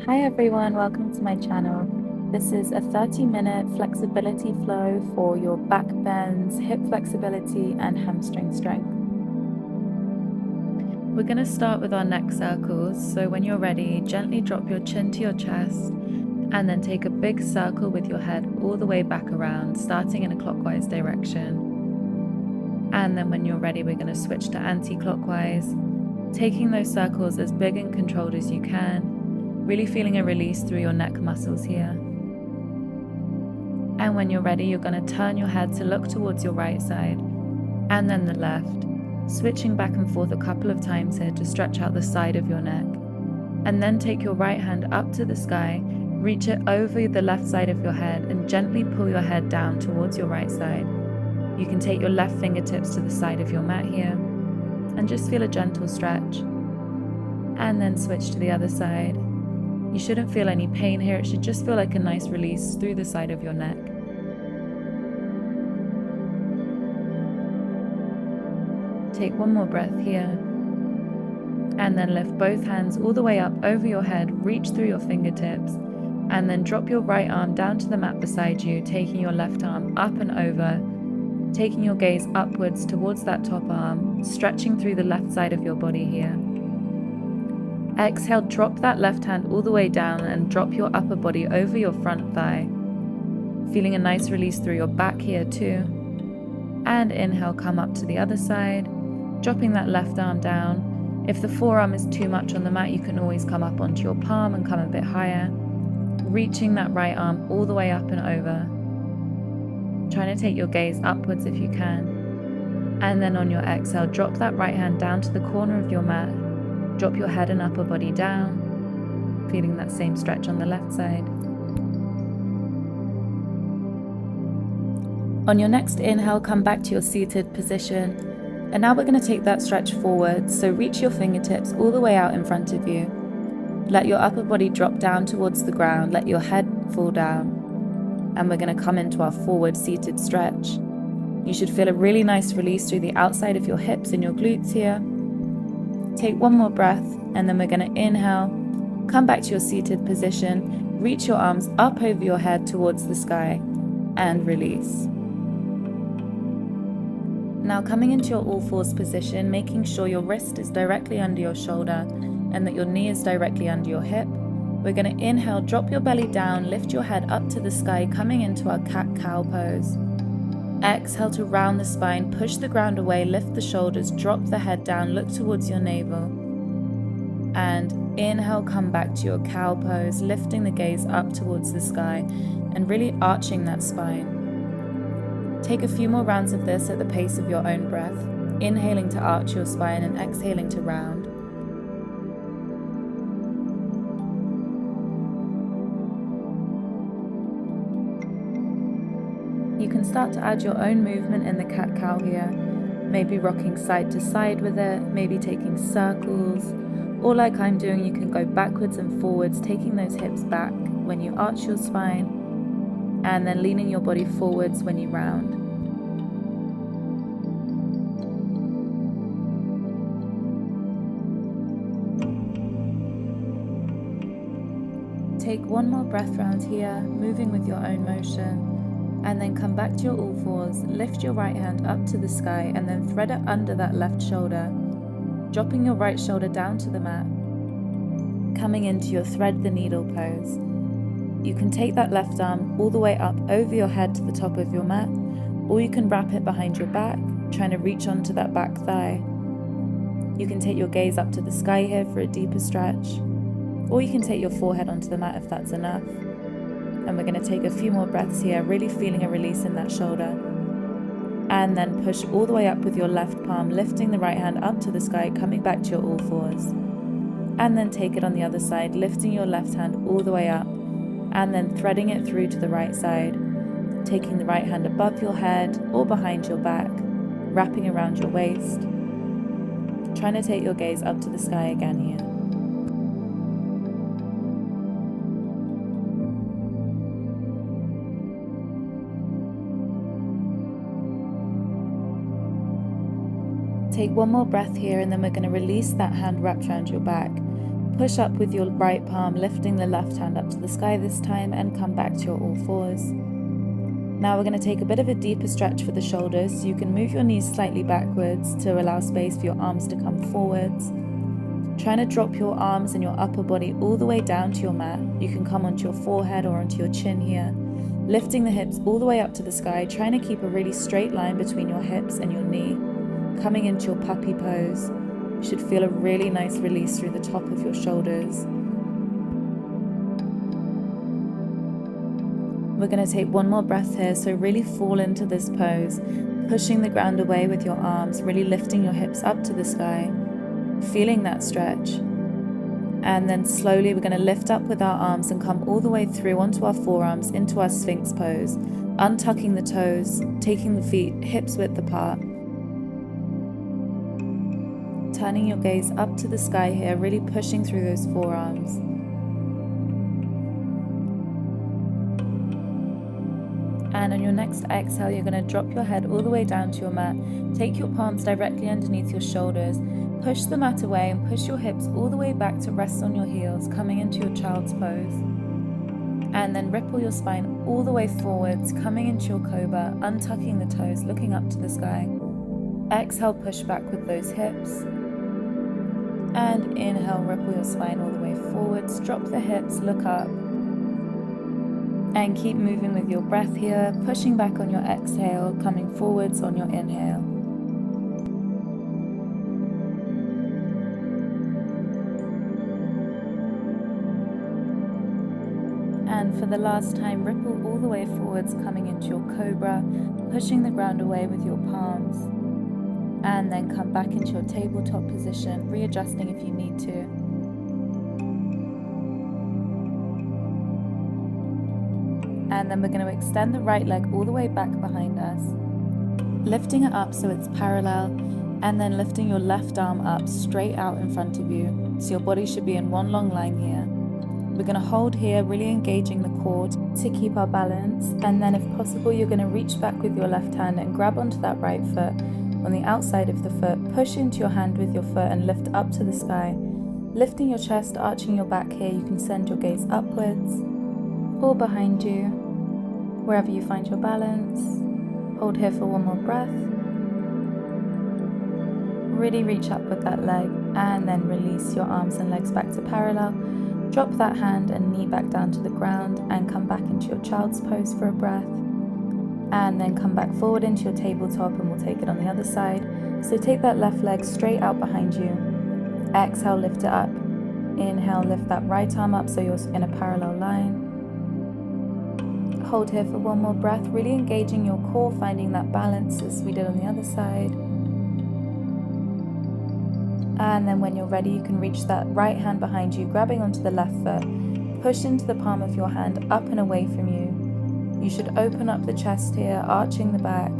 Hi everyone, welcome to my channel. This is a 30-minute flexibility flow for your back bends, hip flexibility and hamstring strength. We're going to start with our neck circles, so when you're ready, gently drop your chin to your chest and then take a big circle with your head all the way back around, starting in a clockwise direction. And then when you're ready, we're going to switch to anti-clockwise, taking those circles as big and controlled as you can, really feeling a release through your neck muscles here. And when you're ready, you're going to turn your head to look towards your right side and then the left, switching back and forth a couple of times here to stretch out the side of your neck. And then take your right hand up to the sky, reach it over the left side of your head and gently pull your head down towards your right side. You can take your left fingertips to the side of your mat here and just feel a gentle stretch. And then switch to the other side. You shouldn't feel any pain here, it should just feel like a nice release through the side of your neck. Take one more breath here. And then lift both hands all the way up over your head, reach through your fingertips, and then drop your right arm down to the mat beside you, taking your left arm up and over, taking your gaze upwards towards that top arm, stretching through the left side of your body here. Exhale, drop that left hand all the way down and drop your upper body over your front thigh. Feeling a nice release through your back here too. And inhale, come up to the other side, dropping that left arm down. If the forearm is too much on the mat, you can always come up onto your palm and come a bit higher. Reaching that right arm all the way up and over. Trying to take your gaze upwards if you can. And then on your exhale, drop that right hand down to the corner of your mat. Drop your head and upper body down, feeling that same stretch on the left side. On your next inhale, come back to your seated position. And now we're going to take that stretch forward, so reach your fingertips all the way out in front of you. Let your upper body drop down towards the ground, let your head fall down. And we're going to come into our forward seated stretch. You should feel a really nice release through the outside of your hips and your glutes here. Take one more breath, and then we're going to inhale, come back to your seated position, reach your arms up over your head towards the sky, and release. Now coming into your all fours position, making sure your wrist is directly under your shoulder and that your knee is directly under your hip. We're going to inhale, drop your belly down, lift your head up to the sky, coming into our cat-cow pose. Exhale to round the spine, push the ground away, lift the shoulders, drop the head down, look towards your navel. And inhale, come back to your cow pose, lifting the gaze up towards the sky and really arching that spine. Take a few more rounds of this at the pace of your own breath, inhaling to arch your spine and exhaling to round. You can start to add your own movement in the cat-cow here, maybe rocking side to side with it, maybe taking circles, or like I'm doing, you can go backwards and forwards, taking those hips back when you arch your spine, and then leaning your body forwards when you round. Take one more breath round here, moving with your own motion. And then come back to your all fours, lift your right hand up to the sky and then thread it under that left shoulder, dropping your right shoulder down to the mat, coming into your thread the needle pose. You can take that left arm all the way up over your head to the top of your mat, or you can wrap it behind your back, trying to reach onto that back thigh. You can take your gaze up to the sky here for a deeper stretch, or you can take your forehead onto the mat if that's enough. And we're going to take a few more breaths here, really feeling a release in that shoulder. And then push all the way up with your left palm, lifting the right hand up to the sky, coming back to your all fours. And then take it on the other side, lifting your left hand all the way up, and then threading it through to the right side, taking the right hand above your head or behind your back, wrapping around your waist. Trying to take your gaze up to the sky again here. Take one more breath here and then we're going to release that hand wrapped around your back, Push up with your right palm, lifting the left hand up to the sky this time, and come back to your all fours. Now we're going to take a bit of a deeper stretch for the shoulders, so you can move your knees slightly backwards to allow space for your arms to come forwards. Trying to drop your arms and your upper body all the way down to your mat. You can come onto your forehead or onto your chin here. Lifting the hips all the way up to the sky, trying to keep a really straight line between your hips and your knee. Coming into your puppy pose. You should feel a really nice release through the top of your shoulders. We're going to take one more breath here, so really fall into this pose, pushing the ground away with your arms, really lifting your hips up to the sky, feeling that stretch. And then slowly we're going to lift up with our arms and come all the way through onto our forearms into our Sphinx pose, untucking the toes, taking the feet hips width apart. Turning your gaze up to the sky here, really pushing through those forearms. And on your next exhale, you're going to drop your head all the way down to your mat. Take your palms directly underneath your shoulders. Push the mat away and push your hips all the way back to rest on your heels, coming into your child's pose. And then ripple your spine all the way forwards, coming into your cobra, untucking the toes, looking up to the sky. Exhale, push back with those hips. And inhale, ripple your spine all the way forwards. Drop the hips, look up. And keep moving with your breath here, pushing back on your exhale, coming forwards on your inhale. And for the last time, ripple all the way forwards, coming into your cobra, pushing the ground away with your palms. And then come back into your tabletop position, readjusting if you need to. And then we're going to extend the right leg all the way back behind us, lifting it up so it's parallel, and then lifting your left arm up straight out in front of you, so your body should be in one long line here. We're going to hold here, really engaging the core to keep our balance, and then if possible you're going to reach back with your left hand and grab onto that right foot on the outside of the foot, push into your hand with your foot and lift up to the sky. Lifting your chest, arching your back here, you can send your gaze upwards or behind you, wherever you find your balance. Hold here for one more breath. Really reach up with that leg and then release your arms and legs back to parallel. Drop that hand and knee back down to the ground and come back into your child's pose for a breath. And then come back forward into your tabletop and we'll take it on the other side. So take that left leg straight out behind you. Exhale, lift it up. Inhale, lift that right arm up so you're in a parallel line. Hold here for one more breath, really engaging your core, finding that balance as we did on the other side. And then when you're ready, you can reach that right hand behind you, grabbing onto the left foot. Push into the palm of your hand, up and away from you. You should open up the chest here, arching the back,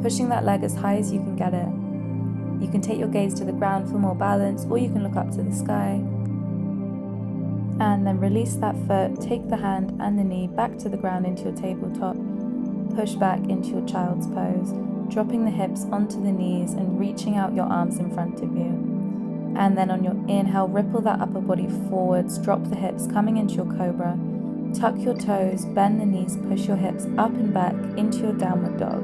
pushing that leg as high as you can get it. You can take your gaze to the ground for more balance, or you can look up to the sky. And then release that foot, take the hand and the knee back to the ground into your tabletop. Push back into your child's pose, dropping the hips onto the knees and reaching out your arms in front of you. And then on your inhale, ripple that upper body forwards, drop the hips, coming into your cobra. Tuck your toes, bend the knees, push your hips up and back into your downward dog.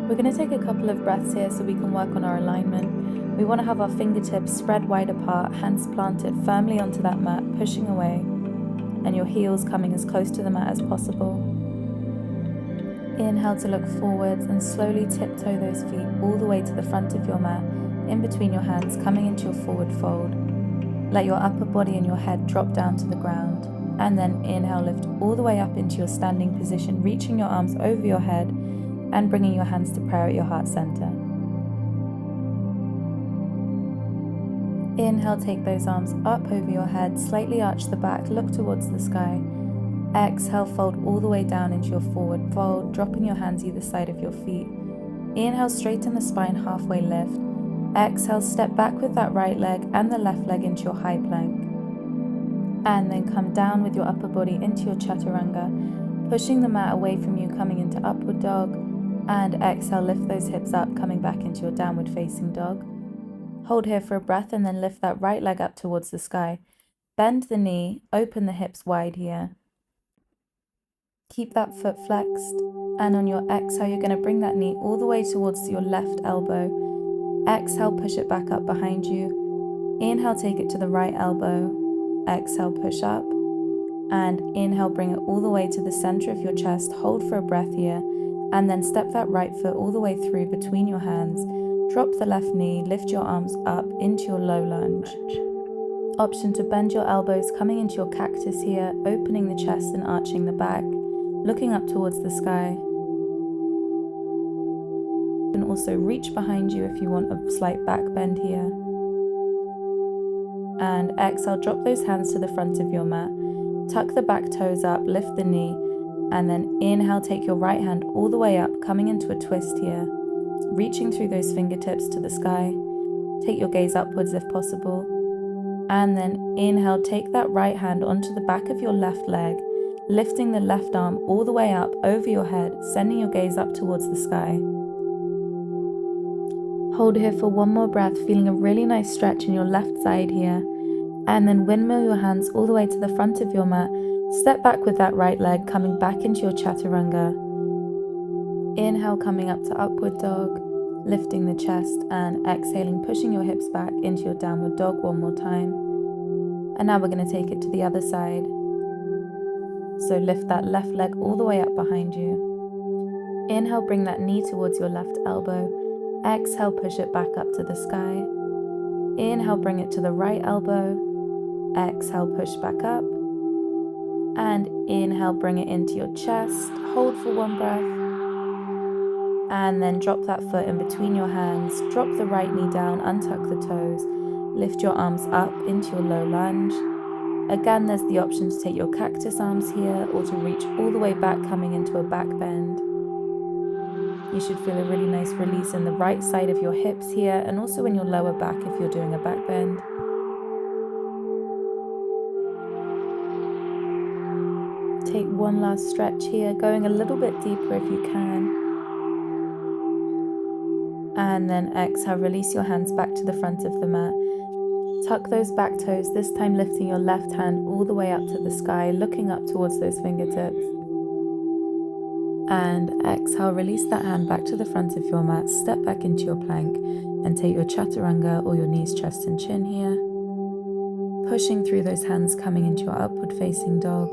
We're going to take a couple of breaths here so we can work on our alignment. We want to have our fingertips spread wide apart, hands planted firmly onto that mat, pushing away, and your heels coming as close to the mat as possible. Inhale to look forwards and slowly tiptoe those feet all the way to the front of your mat, in between your hands, coming into your forward fold. Let your upper body and your head drop down to the ground, and then inhale, lift all the way up into your standing position, reaching your arms over your head and bringing your hands to prayer at your heart center. Inhale, take those arms up over your head, slightly arch the back, look towards the sky. Exhale, fold all the way down into your forward fold, dropping your hands either side of your feet. Inhale, straighten the spine, halfway lift. Exhale, step back with that right leg and the left leg into your high plank. And then come down with your upper body into your chaturanga, pushing the mat away from you, coming into upward dog. And exhale, lift those hips up, coming back into your downward facing dog. Hold here for a breath and then lift that right leg up towards the sky. Bend the knee, open the hips wide here. Keep that foot flexed, and on your exhale, you're going to bring that knee all the way towards your left elbow. Exhale, push it back up behind you. Inhale, take it to the right elbow. Exhale, push up. And inhale, bring it all the way to the center of your chest. Hold for a breath here. And then step that right foot all the way through between your hands. Drop the left knee, lift your arms up into your low lunge. Option to bend your elbows, coming into your cactus here, opening the chest and arching the back, looking up towards the sky. You can also reach behind you if you want a slight back bend here. And exhale, drop those hands to the front of your mat. Tuck the back toes up, lift the knee, and then inhale, take your right hand all the way up, coming into a twist here, reaching through those fingertips to the sky. Take your gaze upwards if possible. And then inhale, take that right hand onto the back of your left leg, lifting the left arm all the way up over your head, sending your gaze up towards the sky. Hold here for one more breath, feeling a really nice stretch in your left side here. And then windmill your hands all the way to the front of your mat. Step back with that right leg, coming back into your chaturanga. Inhale, coming up to upward dog, lifting the chest, and exhaling, pushing your hips back into your downward dog one more time. And now we're going to take it to the other side. So lift that left leg all the way up behind you. Inhale, bring that knee towards your left elbow. Exhale, push it back up to the sky. Inhale, bring it to the right elbow. Exhale, push back up. And inhale, bring it into your chest. Hold for one breath. And then drop that foot in between your hands. Drop the right knee down, untuck the toes. Lift your arms up into your low lunge. Again, there's the option to take your cactus arms here or to reach all the way back, coming into a back bend. You should feel a really nice release in the right side of your hips here, and also in your lower back if you're doing a back bend. Take one last stretch here, going a little bit deeper if you can. And then exhale, release your hands back to the front of the mat. Tuck those back toes, this time lifting your left hand all the way up to the sky, looking up towards those fingertips. And exhale, release that hand back to the front of your mat, step back into your plank, and take your chaturanga or your knees, chest and chin here. Pushing through those hands, coming into your upward facing dog.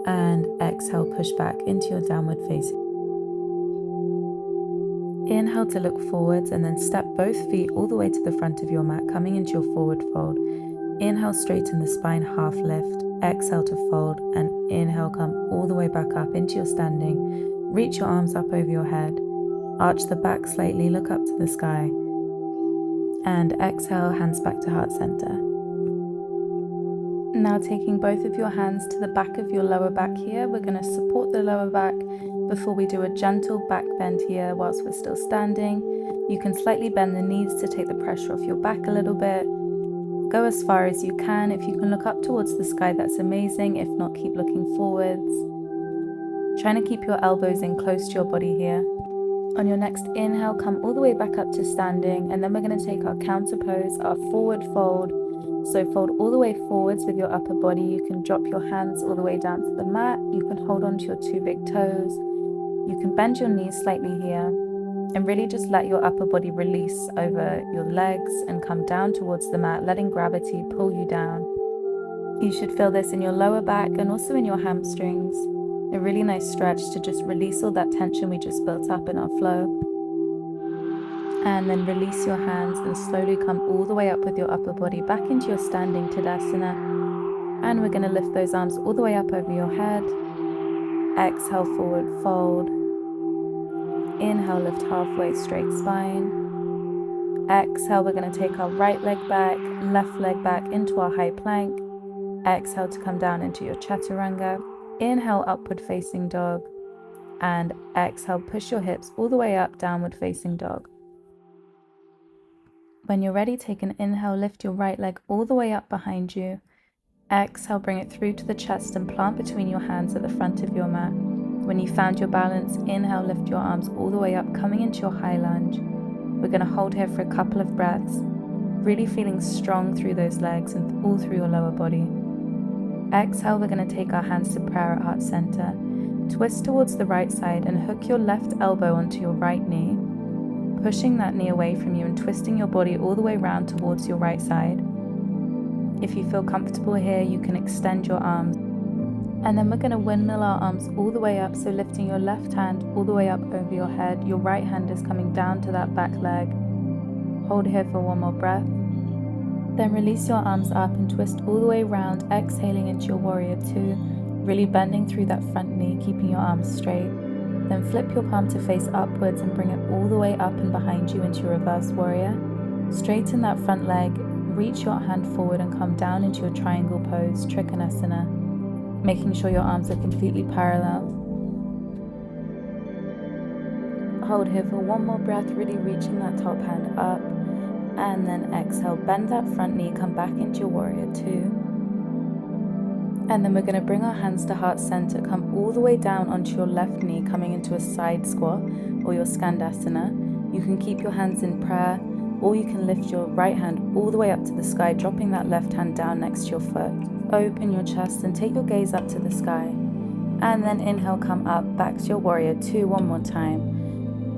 And exhale, push back into your downward facing. Inhale to look forwards and then step both feet all the way to the front of your mat, coming into your forward fold. Inhale, straighten the spine, half lift. Exhale to fold, and inhale, come all the way back up into your standing. Reach your arms up over your head. Arch the back slightly, look up to the sky. And exhale, hands back to heart center. Now taking both of your hands to the back of your lower back here, we're going to support the lower back before we do a gentle back bend here whilst we're still standing. You can slightly bend the knees to take the pressure off your back a little bit. Go as far as you can. If you can look up towards the sky, that's amazing. If not, keep looking forwards. Trying to keep your elbows in close to your body here. On your next inhale, come all the way back up to standing, and then we're going to take our counter pose, our forward fold. So fold all the way forwards with your upper body. You can drop your hands all the way down to the mat. You can hold on to your two big toes. You can bend your knees slightly here and really just let your upper body release over your legs and come down towards the mat, letting gravity pull you down. You should feel this in your lower back and also in your hamstrings. A really nice stretch to just release all that tension we just built up in our flow. And then release your hands and slowly come all the way up with your upper body back into your standing Tadasana. And we're going to lift those arms all the way up over your head. Exhale, forward fold. Inhale, lift halfway, straight spine. Exhale, we're going to take our right leg back, left leg back into our high plank. Exhale to come down into your chaturanga. Inhale, upward facing dog. And exhale, push your hips all the way up, downward facing dog. When you're ready, take an inhale, lift your right leg all the way up behind you. Exhale, bring it through to the chest and plant between your hands at the front of your mat. When you found your balance, inhale, lift your arms all the way up, coming into your high lunge. We're going to hold here for a couple of breaths, really feeling strong through those legs and all through your lower body. Exhale, we're going to take our hands to prayer at heart center. Twist towards the right side and hook your left elbow onto your right knee, pushing that knee away from you and twisting your body all the way around towards your right side. If you feel comfortable here, you can extend your arms. And then we're going to windmill our arms all the way up, so lifting your left hand all the way up over your head. Your right hand is coming down to that back leg. Hold here for one more breath. Then release your arms up and twist all the way around, exhaling into your warrior two, really bending through that front knee, keeping your arms straight. Then flip your palm to face upwards and bring it all the way up and behind you into your reverse warrior. Straighten that front leg, reach your hand forward and come down into your triangle pose, Trikonasana, making sure your arms are completely parallel. Hold here for one more breath, really reaching that top hand up. And then exhale, bend that front knee, come back into your warrior two. And then we're going to bring our hands to heart center, come all the way down onto your left knee, coming into a side squat or your Skandasana. You can keep your hands in prayer, or you can lift your right hand all the way up to the sky, dropping that left hand down next to your foot. Open your chest and take your gaze up to the sky. And then inhale, come up, back to your warrior two one more time.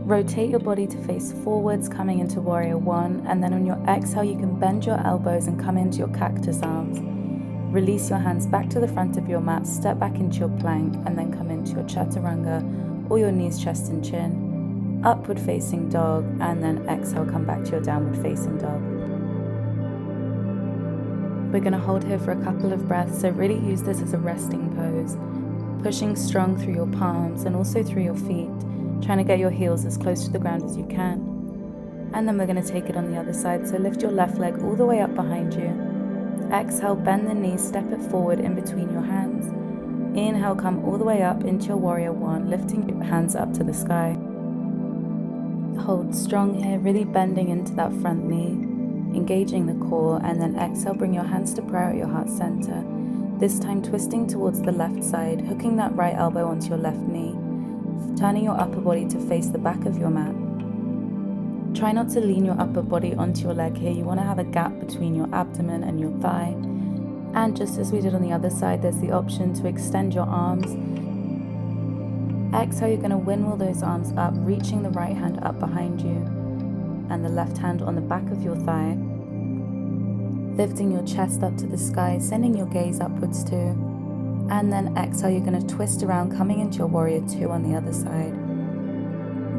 Rotate your body to face forwards, coming into warrior one. And then on your exhale, you can bend your elbows and come into your cactus arms. Release your hands back to the front of your mat, step back into your plank, and then come into your chaturanga, or your knees, chest and chin. Upward facing dog, and then exhale, come back to your downward facing dog. We're going to hold here for a couple of breaths, so really use this as a resting pose, pushing strong through your palms and also through your feet, trying to get your heels as close to the ground as you can. And then we're going to take it on the other side, so lift your left leg all the way up behind you. Exhale, bend the knees, step it forward in between your hands. Inhale, come all the way up into your warrior one, lifting your hands up to the sky. Hold strong here, really bending into that front knee, engaging the core, and then exhale, bring your hands to prayer at your heart center. This time twisting towards the left side, hooking that right elbow onto your left knee, turning your upper body to face the back of your mat. Try not to lean your upper body onto your leg here. You want to have a gap between your abdomen and your thigh. And just as we did on the other side, there's the option to extend your arms. Exhale, you're going to windmill those arms up, reaching the right hand up behind you and the left hand on the back of your thigh. Lifting your chest up to the sky, sending your gaze upwards too. And then exhale, you're going to twist around, coming into your warrior two on the other side.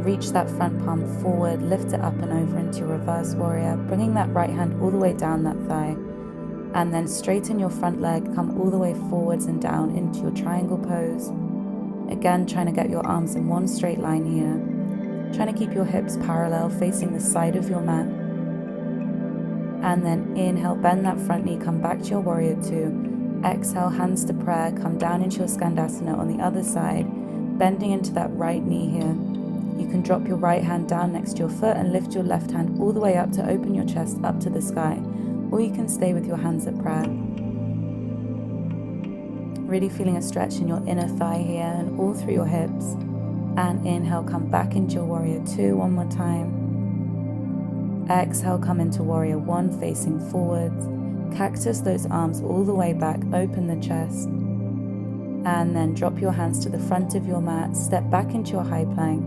Reach that front palm forward, lift it up and over into your reverse warrior, bringing that right hand all the way down that thigh. And then straighten your front leg, come all the way forwards and down into your triangle pose. Again, trying to get your arms in one straight line here. Trying to keep your hips parallel, facing the side of your mat. And then inhale, bend that front knee, come back to your warrior two. Exhale, hands to prayer, come down into your Skandasana on the other side, bending into that right knee here. You can drop your right hand down next to your foot and lift your left hand all the way up to open your chest up to the sky, or you can stay with your hands at prayer. Really feeling a stretch in your inner thigh here and all through your hips. And inhale, come back into your warrior two one more time. Exhale, come into warrior one, facing forwards. Cactus those arms all the way back, open the chest. And then drop your hands to the front of your mat, step back into your high plank.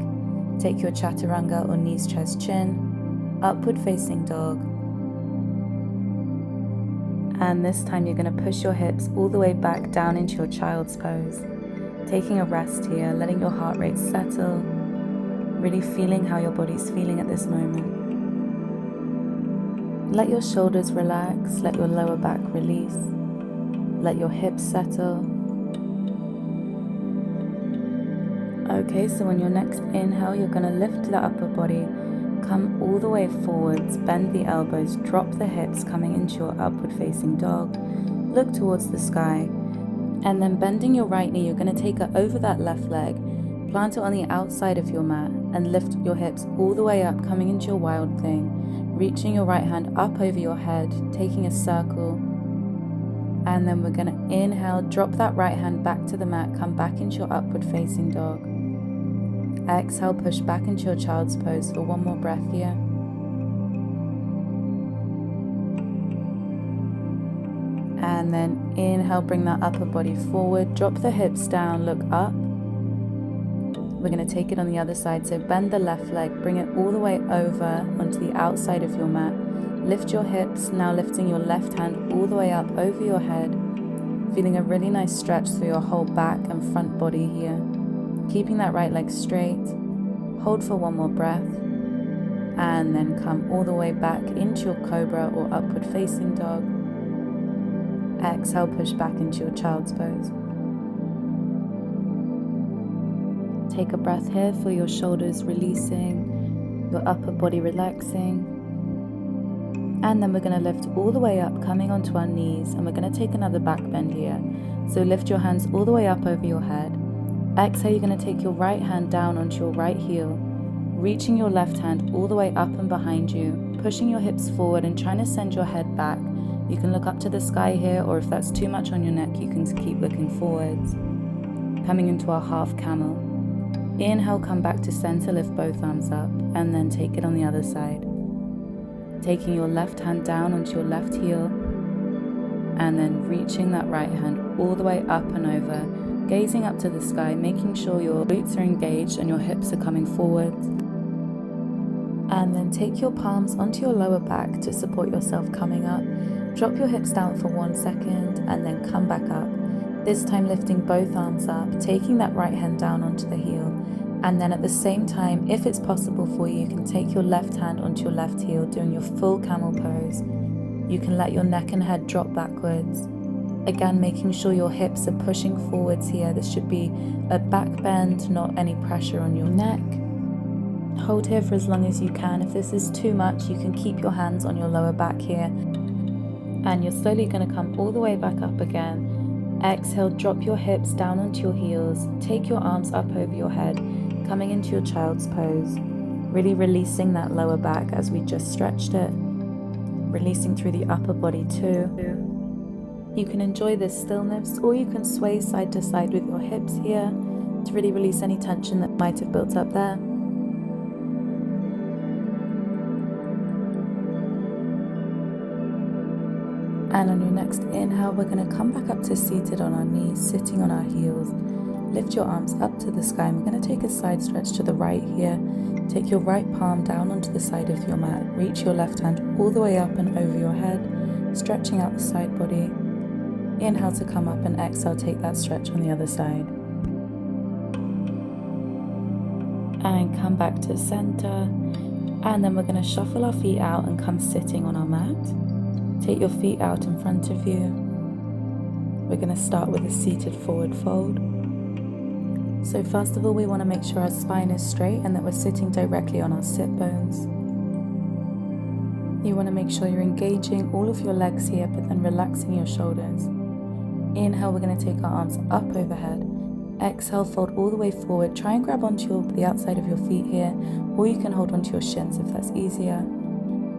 Take your chaturanga or knees, chest, chin, upward facing dog. And this time you're going to push your hips all the way back down into your child's pose. Taking a rest here, letting your heart rate settle, really feeling how your body's feeling at this moment. Let your shoulders relax, let your lower back release, let your hips settle. Okay, so on your next inhale, you're going to lift the upper body, come all the way forwards, bend the elbows, drop the hips, coming into your upward facing dog. Look towards the sky, and then bending your right knee, you're going to take it over that left leg, plant it on the outside of your mat, and lift your hips all the way up, coming into your wild thing, reaching your right hand up over your head, taking a circle. And then we're going to inhale, drop that right hand back to the mat, come back into your upward facing dog. Exhale, push back into your child's pose for one more breath here. And then inhale, bring that upper body forward, drop the hips down, look up. We're going to take it on the other side, so bend the left leg, bring it all the way over onto the outside of your mat. Lift your hips, now lifting your left hand all the way up over your head, feeling a really nice stretch through your whole back and front body here. Keeping that right leg straight. Hold for one more breath, and then come all the way back into your cobra or upward facing dog. Exhale, push back into your child's pose. Take a breath here, feel your shoulders releasing, your upper body relaxing. And then we're going to lift all the way up, coming onto our knees, and we're going to take another back bend here. So lift your hands all the way up over your head. Exhale, you're going to take your right hand down onto your right heel, reaching your left hand all the way up and behind you, pushing your hips forward and trying to send your head back. You can look up to the sky here, or if that's too much on your neck, you can keep looking forwards. Coming into our half camel. Inhale, come back to center, lift both arms up, and then take it on the other side. Taking your left hand down onto your left heel, and then reaching that right hand all the way up and over, gazing up to the sky, making sure your glutes are engaged and your hips are coming forward. And then take your palms onto your lower back to support yourself coming up. Drop your hips down for 1 second, and then come back up. This time lifting both arms up, taking that right hand down onto the heel. And then at the same time, if it's possible for you, you can take your left hand onto your left heel, doing your full camel pose. You can let your neck and head drop backwards. Again, making sure your hips are pushing forwards here. This should be a back bend, not any pressure on your neck. Hold here for as long as you can. If this is too much, you can keep your hands on your lower back here. And you're slowly going to come all the way back up again. Exhale, drop your hips down onto your heels. Take your arms up over your head, coming into your child's pose. Really releasing that lower back as we just stretched it. Releasing through the upper body too. You can enjoy this stillness, or you can sway side to side with your hips here to really release any tension that might have built up there. And on your next inhale, we're going to come back up to seated on our knees, sitting on our heels. Lift your arms up to the sky, and we're going to take a side stretch to the right here. Take your right palm down onto the side of your mat. Reach your left hand all the way up and over your head, stretching out the side body. Inhale to come up, and exhale, take that stretch on the other side. And come back to center. And then we're going to shuffle our feet out and come sitting on our mat. Take your feet out in front of you. We're going to start with a seated forward fold. So first of all, we want to make sure our spine is straight and that we're sitting directly on our sit bones. You want to make sure you're engaging all of your legs here, but then relaxing your shoulders. Inhale, we're going to take our arms up overhead. Exhale, fold all the way forward. Try and grab onto the outside of your feet here, or you can hold onto your shins if that's easier.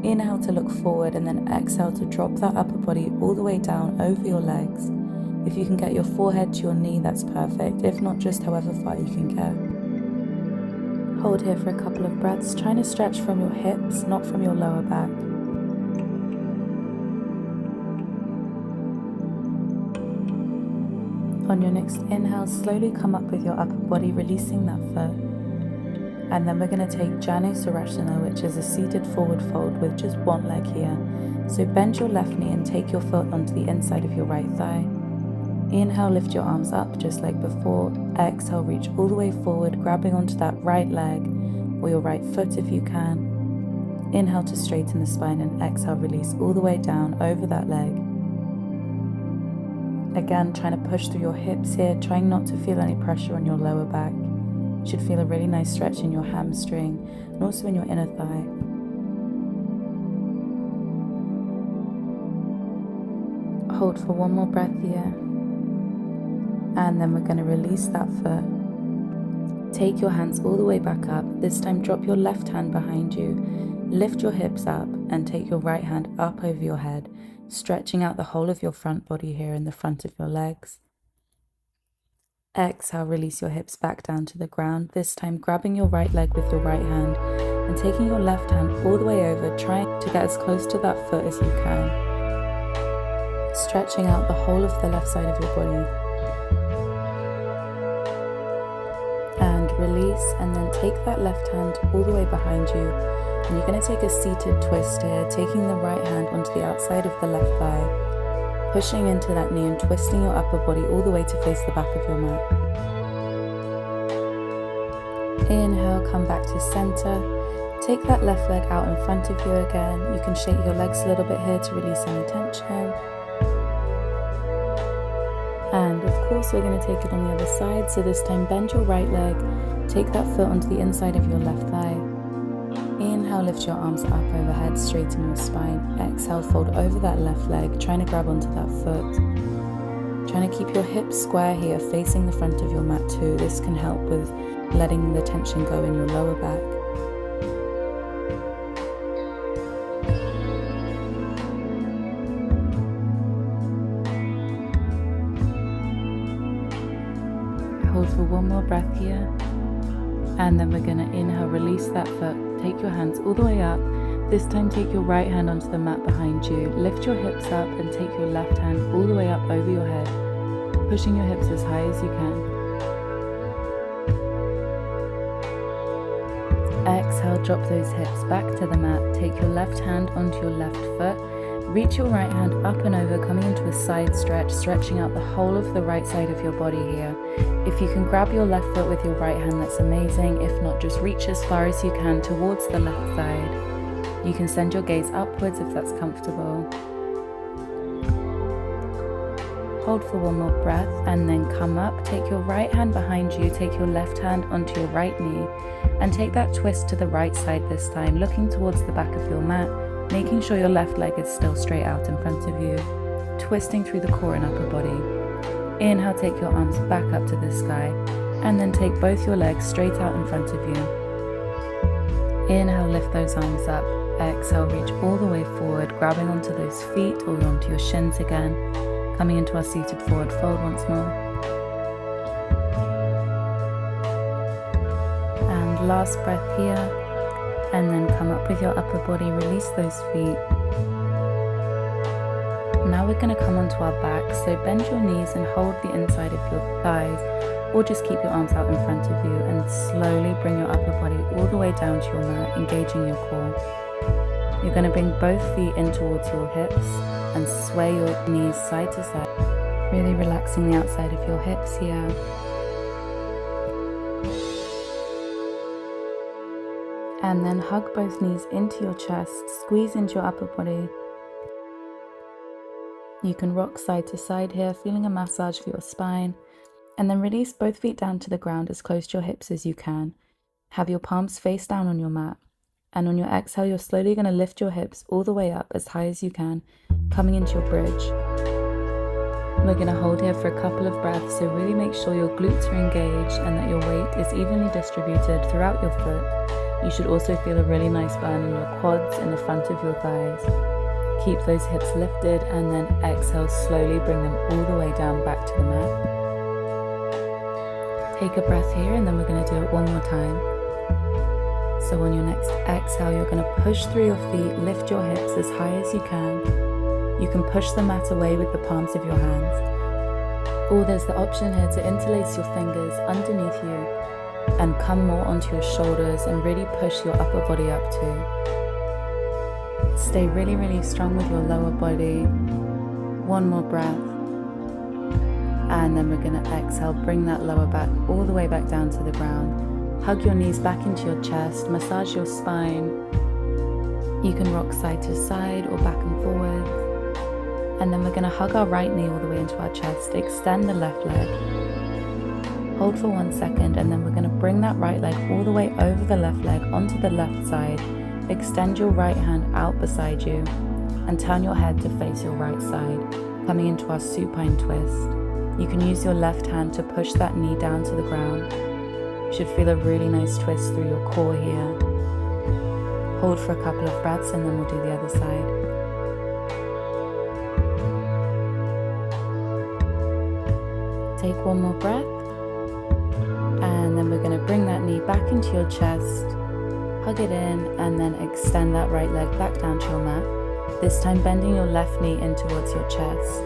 Inhale to look forward, and then exhale to drop that upper body all the way down over your legs. If you can get your forehead to your knee, that's perfect. If not, just however far you can get. Hold here for a couple of breaths, trying to stretch from your hips, not from your lower back. On your next inhale, slowly come up with your upper body, releasing that foot. And then we're going to take Janu Sarashana, which is a seated forward fold with just one leg here. So bend your left knee and take your foot onto the inside of your right thigh. Inhale, lift your arms up just like before. Exhale, reach all the way forward, grabbing onto that right leg or your right foot if you can. Inhale to straighten the spine, and exhale, release all the way down over that leg. Again, trying to push through your hips here, trying not to feel any pressure on your lower back. You should feel a really nice stretch in your hamstring and also in your inner thigh. Hold for one more breath here. And then we're going to release that foot. Take your hands all the way back up. This time drop your left hand behind you. Lift your hips up and take your right hand up over your head, stretching out the whole of your front body here in the front of your legs. Exhale, release your hips back down to the ground, this time grabbing your right leg with your right hand and taking your left hand all the way over, trying to get as close to that foot as you can. stretching out the whole of the left side of your body. And release, and then take that left hand all the way behind you. And you're going to take a seated twist here, taking the right hand onto the outside of the left thigh, pushing into that knee and twisting your upper body all the way to face the back of your mat. Inhale, come back to center. Take that left leg out in front of you again. You can shake your legs a little bit here to release any tension. And of course, we're going to take it on the other side. So this time, bend your right leg. Take that foot onto the inside of your left thigh. Inhale, lift your arms up overhead, straighten your spine. Exhale, fold over that left leg, trying to grab onto that foot. Trying to keep your hips square here, facing the front of your mat too. This can help with letting the tension go in your lower back. Hold for one more breath here. And then we're going to inhale, release that foot. Take your hands all the way up. This time take your right hand onto the mat behind you. Lift your hips up and take your left hand all the way up over your head, pushing your hips as high as you can. Exhale, drop those hips back to the mat. Take your left hand onto your left foot. Reach your right hand up and over, coming into a side stretch, stretching out the whole of the right side of your body here. If you can grab your left foot with your right hand, that's amazing. If not, just reach as far as you can towards the left side. You can send your gaze upwards if that's comfortable. Hold for one more breath and then come up. Take your right hand behind you, take your left hand onto your right knee and take that twist to the right side this time, looking towards the back of your mat, making sure your left leg is still straight out in front of you, twisting through the core and upper body. Inhale, take your arms back up to the sky, and then take both your legs straight out in front of you. Inhale, lift those arms up. Exhale, reach all the way forward, grabbing onto those feet or onto your shins again, coming into our seated forward fold once more. And last breath here. And then come up with your upper body, release those feet. Now we're going to come onto our back, so bend your knees and hold the inside of your thighs, or just keep your arms out in front of you and slowly bring your upper body all the way down to your mat, engaging your core. You're going to bring both feet in towards your hips and sway your knees side to side, really relaxing the outside of your hips here. And then hug both knees into your chest, squeeze into your upper body. You can rock side to side here, feeling a massage for your spine. And then release both feet down to the ground as close to your hips as you can. Have your palms face down on your mat. And on your exhale, you're slowly going to lift your hips all the way up as high as you can, coming into your bridge. We're going to hold here for a couple of breaths, so really make sure your glutes are engaged and that your weight is evenly distributed throughout your foot. You should also feel a really nice burn in your quads and the front of your thighs. Keep those hips lifted and then exhale, slowly bring them all the way down back to the mat. Take a breath here and then we're going to do it one more time. So on your next exhale, you're going to push through your feet, lift your hips as high as you can. You can push the mat away with the palms of your hands. Or there's the option here to interlace your fingers underneath you and come more onto your shoulders and really push your upper body up too. Stay really, really strong with your lower body. One more breath. And then we're going to exhale, bring that lower back all the way back down to the ground. Hug your knees back into your chest, massage your spine. You can rock side to side or back and forward. And then we're going to hug our right knee all the way into our chest, extend the left leg. Hold for 1 second and then we're going to bring that right leg all the way over the left leg onto the left side. Extend your right hand out beside you and turn your head to face your right side, coming into our supine twist. You can use your left hand to push that knee down to the ground. You should feel a really nice twist through your core here. Hold for a couple of breaths and then we'll do the other side. Take one more breath. And then we're going to bring that knee back into your chest, hug it in, and then extend that right leg back down to your mat. This time bending your left knee in towards your chest,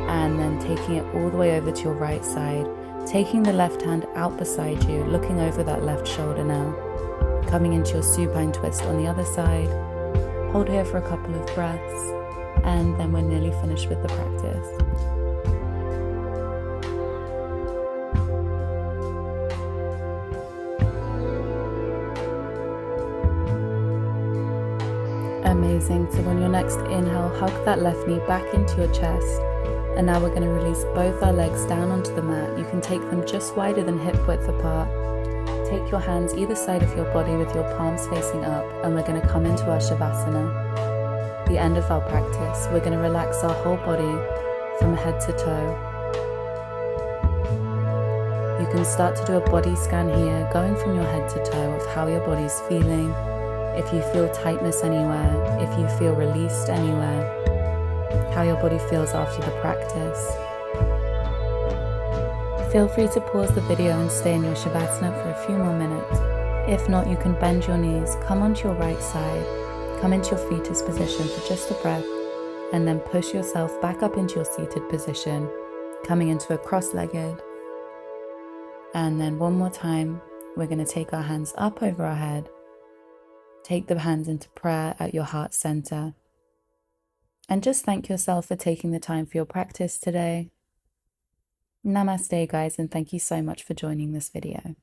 and then taking it all the way over to your right side, taking the left hand out beside you, looking over that left shoulder now, coming into your supine twist on the other side. Hold here for a couple of breaths, and then we're nearly finished with the practice. Amazing. So on your next inhale, hug that left knee back into your chest. And now we're going to release both our legs down onto the mat. You can take them just wider than hip width apart. Take your hands either side of your body with your palms facing up, and we're going to come into our Shavasana. The end of our practice, we're going to relax our whole body from head to toe. You can start to do a body scan here, going from your head to toe of how your body's feeling. If you feel tightness anywhere, if you feel released anywhere, how your body feels after the practice. Feel free to pause the video and stay in your Shavasana for a few more minutes. If not, you can bend your knees, come onto your right side, come into your fetus position for just a breath, and then push yourself back up into your seated position, coming into a cross-legged. And then one more time, we're going to take our hands up over our head. Take the hands into prayer at your heart center. And just thank yourself for taking the time for your practice today. Namaste, guys, and thank you so much for joining this video.